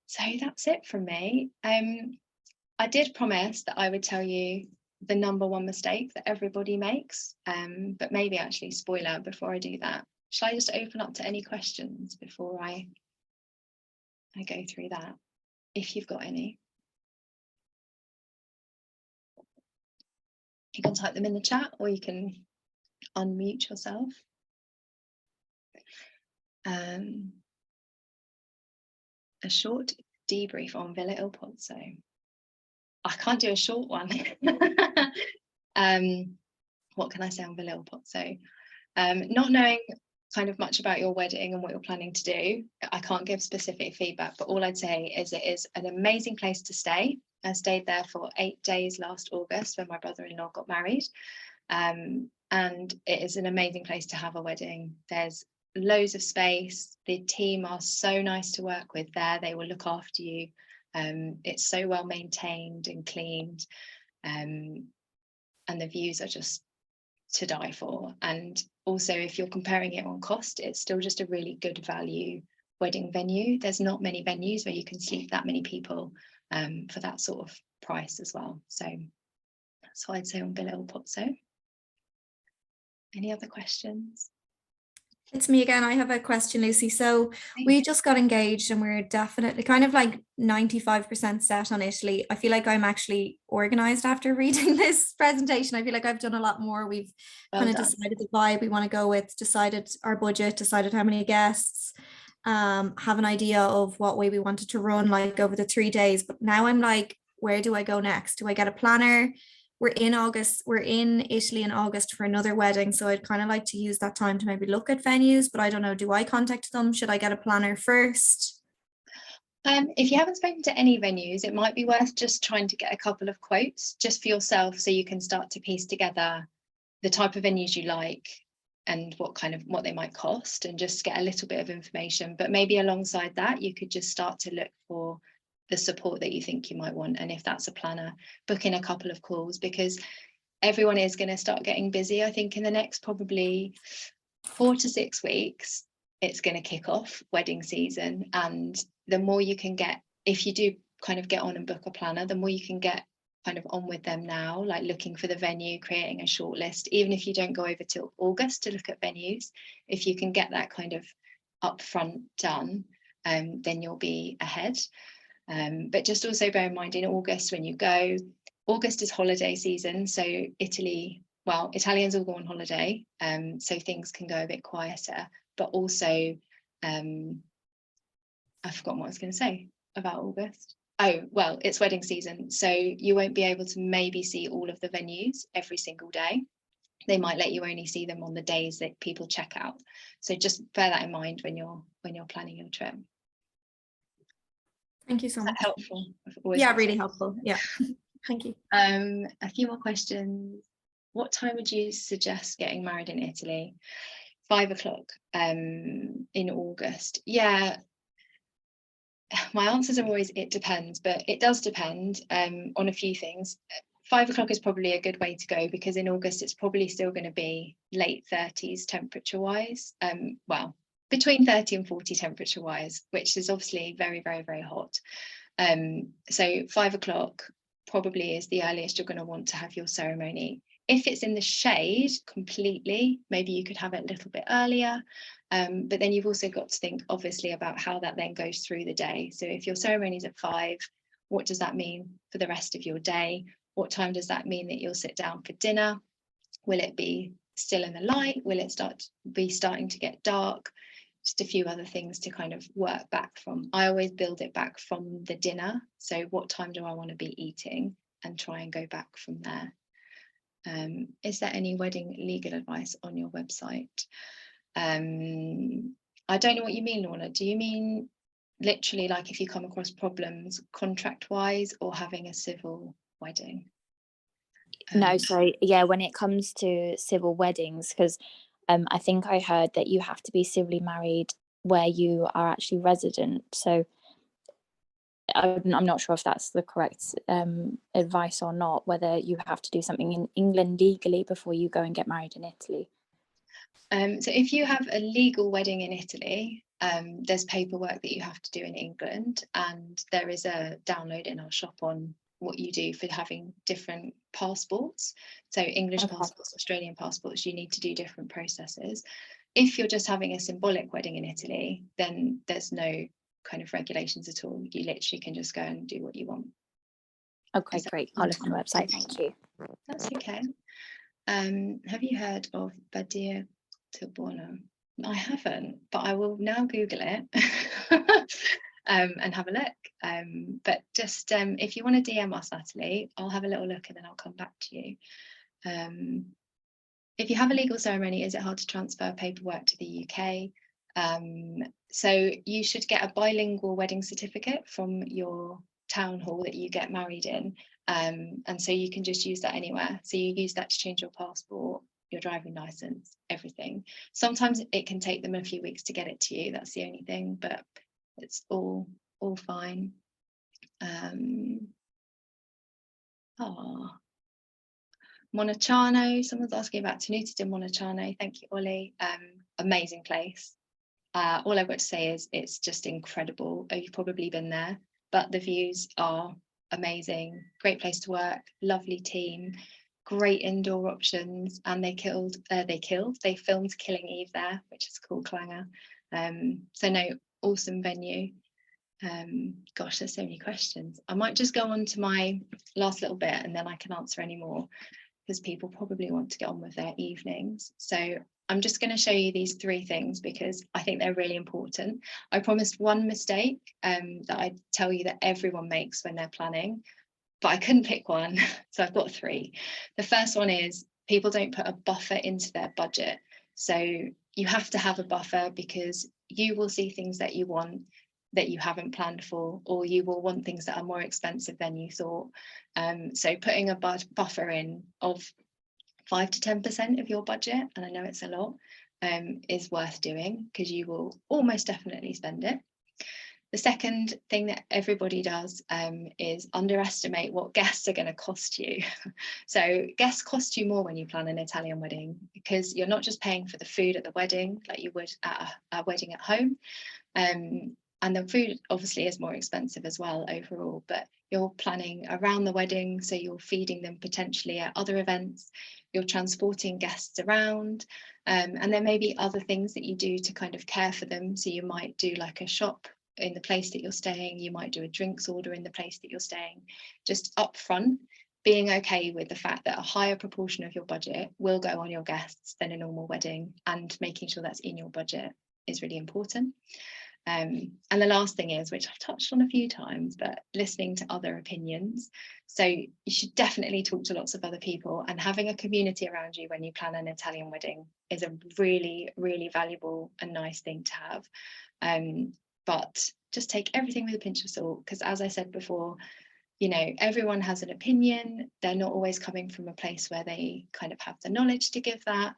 Speaker 1: So that's it from me. I did promise that I would tell you the number one mistake that everybody makes, but maybe actually spoiler before I do that. Shall I just open up to any questions before I go through that, if you've got any? You can type them in the chat or you can unmute yourself. A short debrief on Villa Il Pozzo. I can't do a short one. What can I say on the little pot? So not knowing kind of much about your wedding and what you're planning to do, I can't give specific feedback, but all I'd say is it is an amazing place to stay. I stayed there for 8 days last August when my brother-in-law got married. And it is an amazing place to have a wedding. There's loads of space. The team are so nice to work with there. They will look after you. It's so well maintained and cleaned. And the views are just to die for. And also, if you're comparing it on cost, it's still just a really good value wedding venue. There's not many venues where you can sleep that many people for that sort of price as well. So that's what I'd say on Villa Il Pozzo. Any other questions?
Speaker 2: It's me again. I have a question, Lucy. So we just got engaged and we're definitely kind of like 95% set on Italy. I feel like I'm actually organized after reading this presentation. I feel like I've done a lot more. We've kind of decided the vibe we want to go with, decided our budget, decided how many guests, have an idea of what way we wanted to run like over the 3 days. But now I'm like, where do I go next? Do I get a planner? We're in Italy in August for another wedding. So I'd kind of like to use that time to maybe look at venues, but I don't know, do I contact them? Should I get a planner first?
Speaker 1: If you haven't spoken to any venues, it might be worth just trying to get a couple of quotes just for yourself so you can start to piece together the type of venues you like and what they might cost, and just get a little bit of information. But maybe alongside that, you could just start to look for the support that you think you might want. And if that's a planner, book in a couple of calls, because everyone is going to start getting busy. I think in the next probably 4 to 6 weeks, it's going to kick off wedding season. And the more you can get, if you do kind of get on and book a planner, the more you can get kind of on with them now, like looking for the venue, creating a short list. Even if you don't go over till August to look at venues, if you can get that kind of upfront done, then you'll be ahead. But just also bear in mind, in August when you go, August is holiday season, so Italians all go on holiday, so things can go a bit quieter. But also, I've forgotten what I was going to say about August. Oh, well, it's wedding season, so you won't be able to maybe see all of the venues every single day. They might let you only see them on the days that people check out. So just bear that in mind when you're planning your trip.
Speaker 2: Thank you so much.
Speaker 1: Helpful?
Speaker 2: Yeah, really helpful. Yeah. Thank you.
Speaker 1: A few more questions. What time would you suggest getting married in Italy? 5 o'clock in August. Yeah, my answers are always it depends, but it does depend on a few things. 5 o'clock is probably a good way to go, because in August it's probably still going to be late 30s temperature wise. Well, between 30 and 40 temperature wise, which is obviously very, very, very hot. So 5 o'clock probably is the earliest you're going to want to have your ceremony. If it's in the shade completely, maybe you could have it a little bit earlier. But then you've also got to think obviously about how that then goes through the day. So if your ceremony is at 5, what does that mean for the rest of your day? What time does that mean that you'll sit down for dinner? Will it be still in the light? Will it be starting to get dark? Just a few other things to kind of work back from. I always build it back from the dinner. So what time do I want to be eating, and try and go back from there. Is there any wedding legal advice on your website? I don't know what you mean, Lorna. Do you mean literally like if you come across problems contract wise, or having a civil wedding?
Speaker 3: No, so yeah, when it comes to civil weddings, because I think I heard that you have to be civilly married where you are actually resident. So I'm not sure if that's the correct advice or not, whether you have to do something in England legally before you go and get married in Italy.
Speaker 1: So if you have a legal wedding in Italy, there's paperwork that you have to do in England, and there is a download in our shop on what you do for having different passports. So English passports, Australian passports, you need to do different processes. If you're just having a symbolic wedding in Italy, then there's no kind of regulations at all. You literally can just go and do what you want.
Speaker 3: Okay, great. I'll look on the website. Thank you.
Speaker 1: That's okay. Have you heard of Badia Tilbuono? I haven't, but I will now Google it. and have a look. But just if you want to DM us, Natalie, I'll have a little look and then I'll come back to you. If you have a legal ceremony, is it hard to transfer paperwork to the UK? So you should get a bilingual wedding certificate from your town hall that you get married in. And so you can just use that anywhere. So you use that to change your passport, your driving license, everything. Sometimes it can take them a few weeks to get it to you. That's the only thing, but it's all fine. Monachano, someone's asking about Tenuta de Monachano. Thank you, Ollie. Amazing place. All I've got to say is it's just incredible. You've probably been there, but the views are amazing. Great place to work, lovely team, great indoor options, and they filmed Killing Eve there, which is a cool clanger. So no, awesome venue. Gosh, there's so many questions. I might just go on to my last little bit and then I can answer any more, because people probably want to get on with their evenings. So I'm just going to show you these 3 things because I think they're really important. I promised one mistake that I'd tell you that everyone makes when they're planning, but I couldn't pick one, so I've got 3. The first one is people don't put a buffer into their budget. So you have to have a buffer because you will see things that you want that you haven't planned for, or you will want things that are more expensive than you thought. So putting a buffer in of 5 to 10% of your budget, and I know it's a lot, is worth doing because you will almost definitely spend it. The second thing that everybody does is underestimate what guests are going to cost you. So guests cost you more when you plan an Italian wedding because you're not just paying for the food at the wedding like you would at a wedding at home. And the food obviously is more expensive as well overall, but you're planning around the wedding, so you're feeding them potentially at other events, you're transporting guests around, and there may be other things that you do to kind of care for them. So you might do like a shop in the place that you're staying, you might do a drinks order in the place that you're staying. Just upfront, being okay with the fact that a higher proportion of your budget will go on your guests than a normal wedding, and making sure that's in your budget is really important. And the last thing is, which I've touched on a few times, but listening to other opinions. So you should definitely talk to lots of other people, and having a community around you when you plan an Italian wedding is a really, really valuable and nice thing to have. But just take everything with a pinch of salt, because as I said before, you know, everyone has an opinion. They're not always coming from a place where they kind of have the knowledge to give that.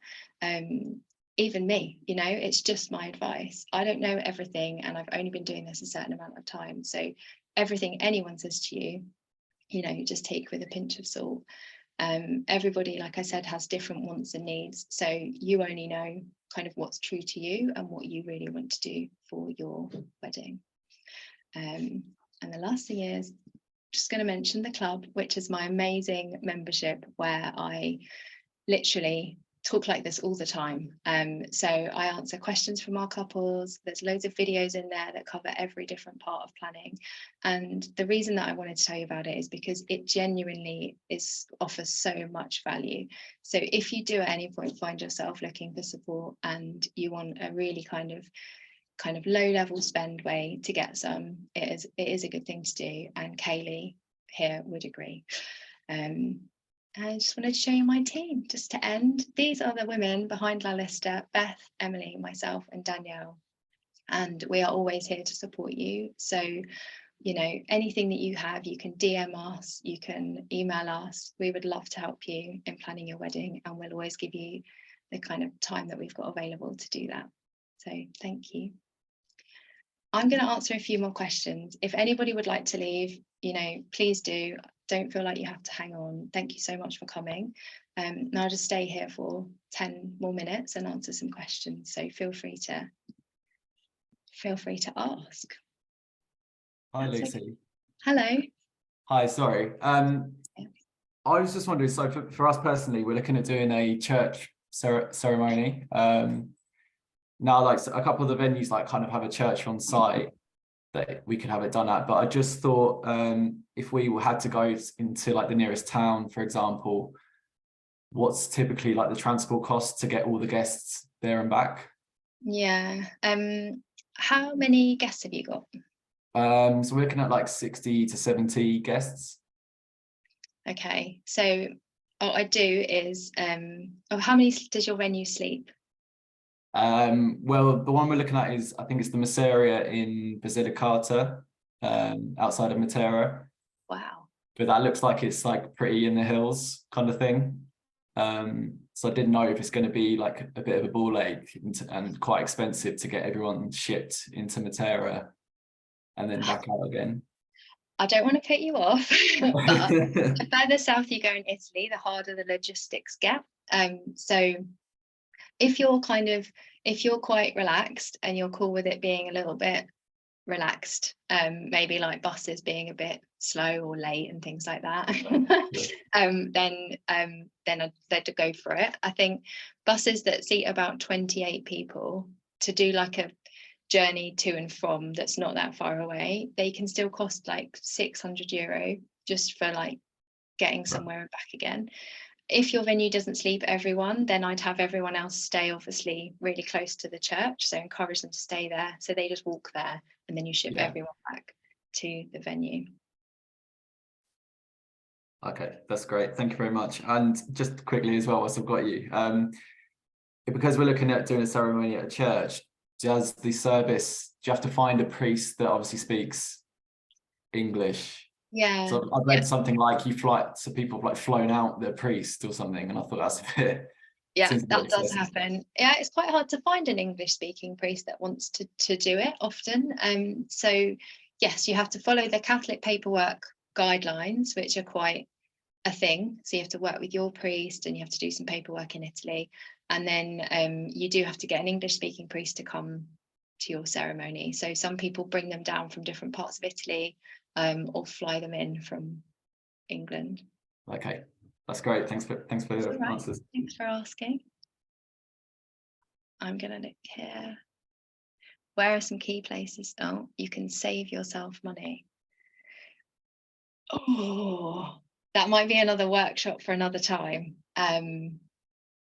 Speaker 1: Even me, you know, it's just my advice. I don't know everything, and I've only been doing this a certain amount of time. So everything anyone says to you, you know, just take with a pinch of salt. Everybody, like I said, has different wants and needs. So you only know kind of what's true to you and what you really want to do for your wedding. And the last thing is, just going to mention the club, which is my amazing membership where I literally talk like this all the time. So I answer questions from our couples. There's loads of videos in there that cover every different part of planning. And the reason that I wanted to tell you about it is because it genuinely offers so much value. So if you do at any point find yourself looking for support and you want a really kind of low level spend way to get some, it is a good thing to do. And Kaylee here would agree. I just wanted to show you my team just to end. These are the women behind La Lista: Beth, Emily, myself, and Danielle. And we are always here to support you. So, you know, anything that you have, you can DM us, you can email us. We would love to help you in planning your wedding, and we'll always give you the kind of time that we've got available to do that. So thank you. I'm going to answer a few more questions. If anybody would like to leave, you know, please do. Don't feel like you have to hang on. Thank you so much for coming. And I'll just stay here for 10 more minutes and answer some questions. So feel free to ask.
Speaker 4: Hi,
Speaker 1: That's
Speaker 4: Lucy.
Speaker 1: okay. Hello.
Speaker 4: Hi, sorry. I was just wondering, so for us personally, we're looking at doing a church ceremony. Now, like a couple of the venues like kind of have a church on site that we could have it done at, but I just thought if we had to go into like the nearest town, for example, what's typically like the transport cost to get all the guests there and back?
Speaker 1: Yeah. How many guests have you got?
Speaker 4: So we're looking at like 60 to 70 guests.
Speaker 1: Okay, so what I do is, how many does your venue sleep?
Speaker 4: Well, the one we're looking at is, I think it's the Masseria in Basilicata, outside of Matera.
Speaker 1: Wow.
Speaker 4: But that looks like it's like pretty in the hills kind of thing. So I didn't know if it's going to be like a bit of a ball ache and quite expensive to get everyone shipped into Matera and then back out again.
Speaker 1: I don't want to put you off, but the further south you go in Italy, the harder the logistics get. So if you're quite relaxed and you're cool with it being a little bit relaxed, maybe like buses being a bit slow or late and things like that, then I'd go for it. I think buses that seat about 28 people to do like a journey to and from that's not that far away, they can still cost like €600 just for like getting somewhere and back again. If your venue doesn't sleep everyone, then I'd have everyone else stay obviously really close to the church, so encourage them to stay there, so they just walk there and then you ship everyone back to the venue.
Speaker 4: Okay, that's great, thank you very much. And just quickly as well, whilst I've got you, because we're looking at doing a ceremony at a church, do you have to find a priest that obviously speaks English?
Speaker 1: Yeah.
Speaker 4: So I've read something like so people have like flown out their priest or something, and I thought that's a bit.
Speaker 1: Yeah, that does happen. Yeah, it's quite hard to find an English speaking priest that wants to do it often. So yes, you have to follow the Catholic paperwork guidelines, which are quite a thing. So you have to work with your priest and you have to do some paperwork in Italy. And then you do have to get an English speaking priest to come to your ceremony. So some people bring them down from different parts of Italy, or fly them in from England.
Speaker 4: Okay, that's great. Thanks for the answers.
Speaker 1: Thanks for asking. I'm gonna look here. Where are some key places? Oh, you can save yourself money. Oh, that might be another workshop for another time.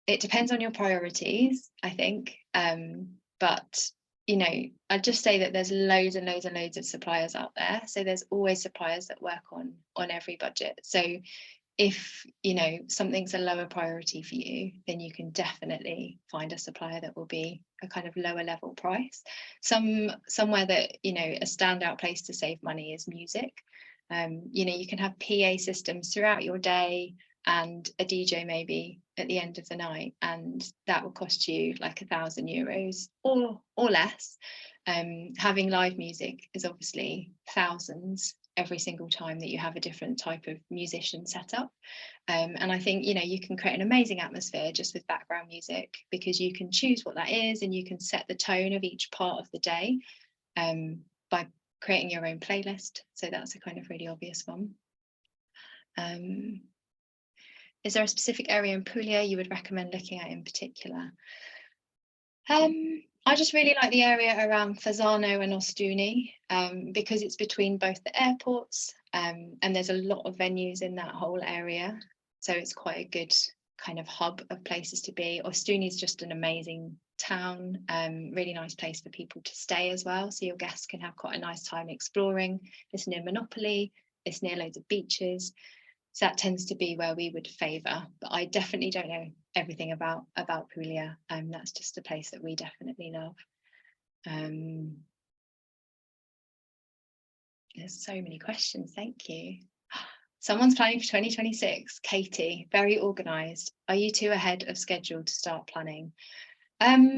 Speaker 1: It depends on your priorities, I think. But you know, I'd just say that there's loads and loads and loads of suppliers out there. So there's always suppliers that work on every budget. So if something's a lower priority for you, then you can definitely find a supplier that will be a kind of lower level price. Somewhere that a standout place to save money is music. You can have PA systems throughout your day and a DJ maybe at the end of the night, and that will cost you like €1,000 or less. Having live music is obviously thousands every single time that you have a different type of musician set up. And I think you can create an amazing atmosphere just with background music, because you can choose what that is and you can set the tone of each part of the day by creating your own playlist. So that's a kind of really obvious one. Is there a specific area in Puglia you would recommend looking at in particular? I just really like the area around Fasano and Ostuni, because it's between both the airports, and there's a lot of venues in that whole area. So it's quite a good kind of hub of places to be. Ostuni is just an amazing town, really nice place for people to stay as well. So your guests can have quite a nice time exploring. It's near Monopoly, it's near loads of beaches. So that tends to be where we would favour, but I definitely don't know everything about Puglia. That's just a place that we definitely love. There's so many questions, thank you. Someone's planning for 2026. Katie, very organised. Are you two ahead of schedule to start planning? No,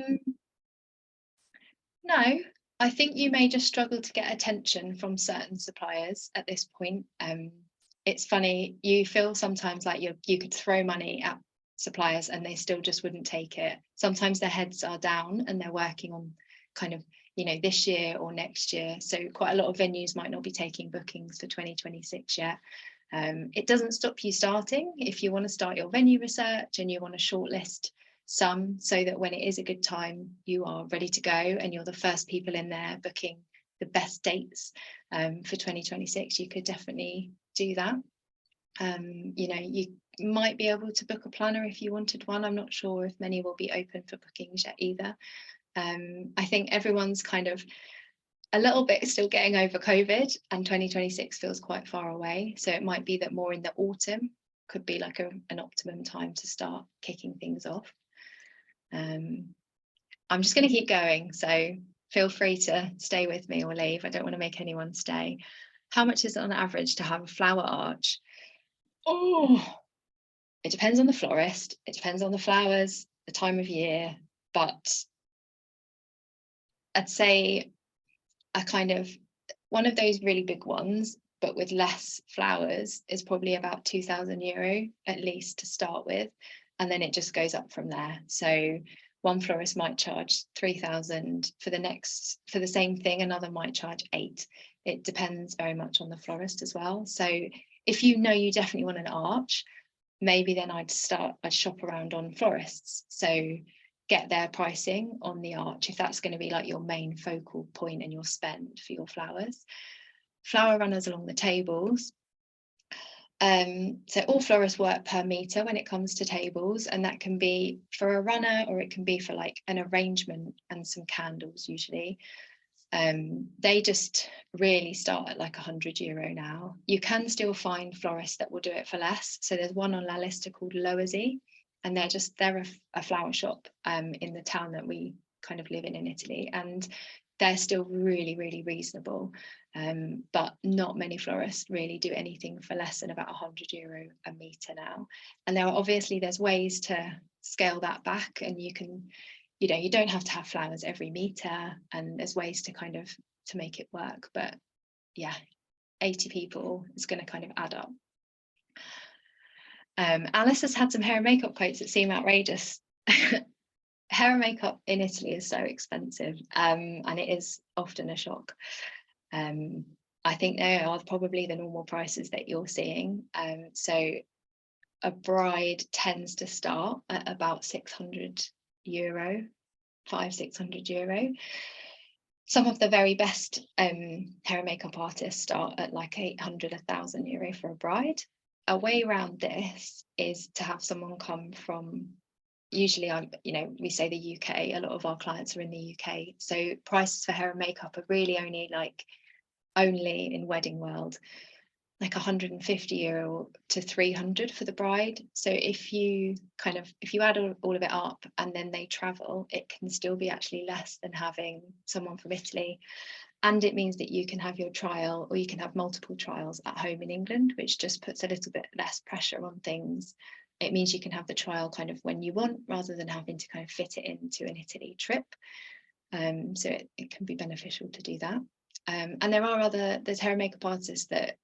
Speaker 1: I think you may just struggle to get attention from certain suppliers at this point. It's funny, you feel sometimes like you could throw money at suppliers and they still just wouldn't take it. Sometimes their heads are down and they're working on kind of this year or next year. So quite a lot of venues might not be taking bookings for 2026 yet. It doesn't stop you starting if you want to start your venue research and you want to shortlist some, so that when it is a good time you are ready to go and you're the first people in there booking the best dates for 2026. You could definitely do that. You might be able to book a planner if you wanted one. I'm not sure if many will be open for bookings yet either. I think everyone's kind of a little bit still getting over COVID, and 2026 feels quite far away. So it might be that more in the autumn could be like an optimum time to start kicking things off. I'm just going to keep going, so feel free to stay with me or leave. I don't want to make anyone stay. How much is it on average to have a flower arch? Oh, it depends on the florist, it depends on the flowers, the time of year, but I'd say a kind of one of those really big ones, but with less flowers, is probably about €2,000 at least to start with, and then it just goes up from there. So one florist might charge 3,000 for the same thing, another might charge 8. It depends very much on the florist as well. So if you know you definitely want an arch, maybe then I'd shop around on florists. So get their pricing on the arch if that's going to be like your main focal point and your spend for your flowers. Flower runners along the tables. So all florists work per meter when it comes to tables, and that can be for a runner or it can be for like an arrangement and some candles usually. They just really start at like €100 now. You can still find florists that will do it for less. So there's one on La Lista called Loisy, and they're a flower shop in the town that we kind of live in Italy, and they're still really, really reasonable. But not many florists really do anything for less than about €100 a meter now. And there's ways to scale that back, and you don't have to have flowers every meter, and there's ways to make it work. But yeah, 80 people is going to kind of add up. Alice has had some hair and makeup quotes that seem outrageous. Hair and makeup in Italy is so expensive, and it is often a shock. I think they are probably the normal prices that you're seeing. So a bride tends to start at about €600, €500-600. Some of the very best hair and makeup artists start at like €800-1,000 for a bride. A way around this is to have someone come from, usually we say the UK, a lot of our clients are in the UK, so prices for hair and makeup are really only in wedding world, like €150 to 300 for the bride. So if you add all of it up and then they travel, it can still be actually less than having someone from Italy. And it means that you can have your trial, or you can have multiple trials at home in England, which just puts a little bit less pressure on things. It means you can have the trial kind of when you want, rather than having to kind of fit it into an Italy trip. So it can be beneficial to do that. And there's hair and makeup artists that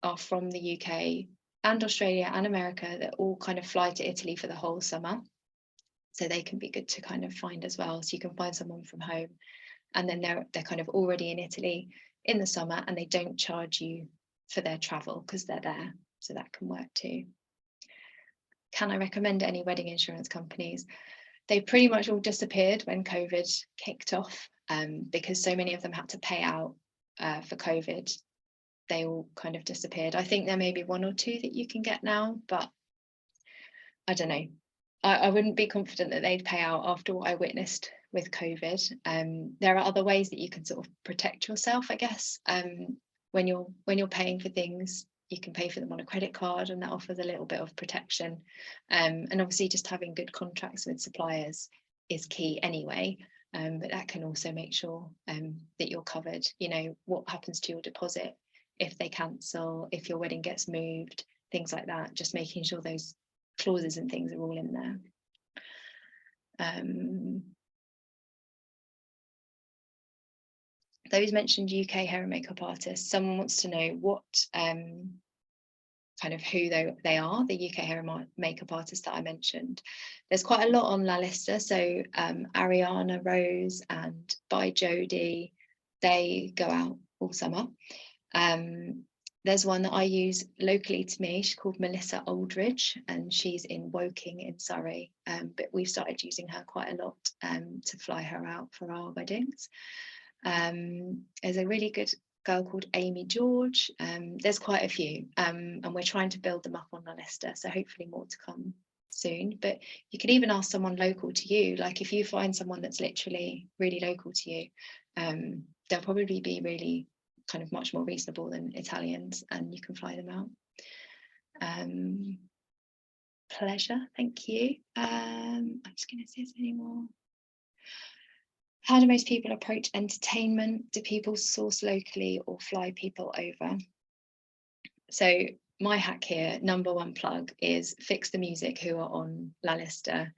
Speaker 1: are from the UK and Australia and America that all kind of fly to Italy for the whole summer. So they can be good to kind of find as well. So you can find someone from home, and then they're kind of already in Italy in the summer, and they don't charge you for their travel because they're there. So that can work too. Can I recommend any wedding insurance companies? They pretty much all disappeared when COVID kicked off, because so many of them had to pay out for COVID. They all kind of disappeared. I think there may be one or two that you can get now, but I don't know. I wouldn't be confident that they'd pay out after what I witnessed with COVID. There are other ways that you can sort of protect yourself, I guess. When you're paying for things, you can pay for them on a credit card, and that offers a little bit of protection. And obviously just having good contracts with suppliers is key anyway. But that can also make sure that you're covered. What happens to your deposit if they cancel, if your wedding gets moved, things like that. Just making sure those clauses and things are all in there. Those mentioned UK hair and makeup artists. Someone wants to know what kind of who they are, the UK hair and makeup artists that I mentioned. There's quite a lot on La Lista. So Ariana Rose and By Jodie, they go out all summer. There's one that I use locally to me. She's called Melissa Aldridge, and she's in Woking in Surrey. But we've started using her quite a lot to fly her out for our weddings. There's a really good girl called Amy George. There's quite a few, and we're trying to build them up on the Lista, so hopefully more to come soon. But you could even ask someone local to you, like if you find someone that's literally really local to you, they'll probably be really kind of much more reasonable than Italians, and you can fly them out. Pleasure, thank you. I'm just going to see if there's any more. How do most people approach entertainment? Do people source locally or fly people over? So my hack here, number one plug, is Fix the Music, who are on La Lista.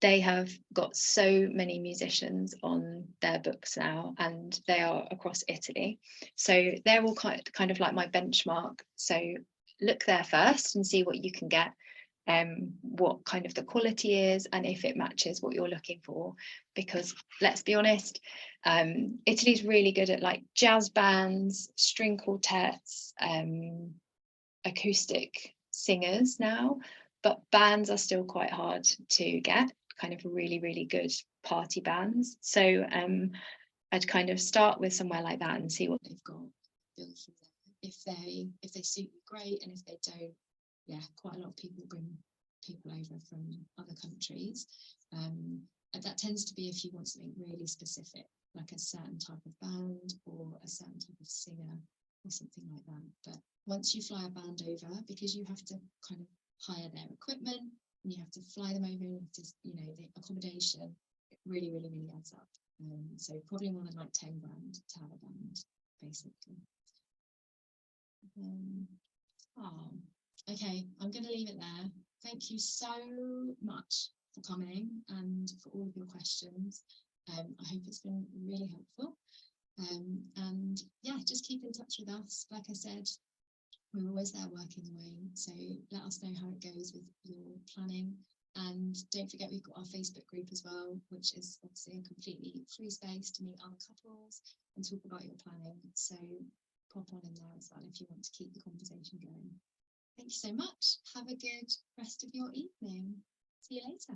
Speaker 1: They have got so many musicians on their books now, and they are across Italy. So they're all kind of like my benchmark. So look there first and see what you can get, what kind of the quality is, and if it matches what you're looking for. Because let's be honest, Italy's really good at like jazz bands, string quartets, acoustic singers now, but bands are still quite hard to get, kind of really, really good party bands. So I'd kind of start with somewhere like that and see what they've got, build from there. If they suit you, great, and if they don't, yeah, quite a lot of people bring people over from other countries. And that tends to be if you want something really specific, like a certain type of band or a certain type of singer or something like that. But once you fly a band over, because you have to kind of hire their equipment and you have to fly them over, and just, you know, the accommodation, it really, really, really adds up. So probably more than like 10 grand to have a band, basically. Okay, I'm going to leave it there. Thank you so much for coming and for all of your questions. I hope it's been really helpful. And yeah, just keep in touch with us. Like I said, we're always there working away. So let us know how it goes with your planning. And don't forget, we've got our Facebook group as well, which is obviously a completely free space to meet other couples and talk about your planning. So pop on in there as well if you want to keep the conversation going. Thank you so much. Have a good rest of your evening. See you later.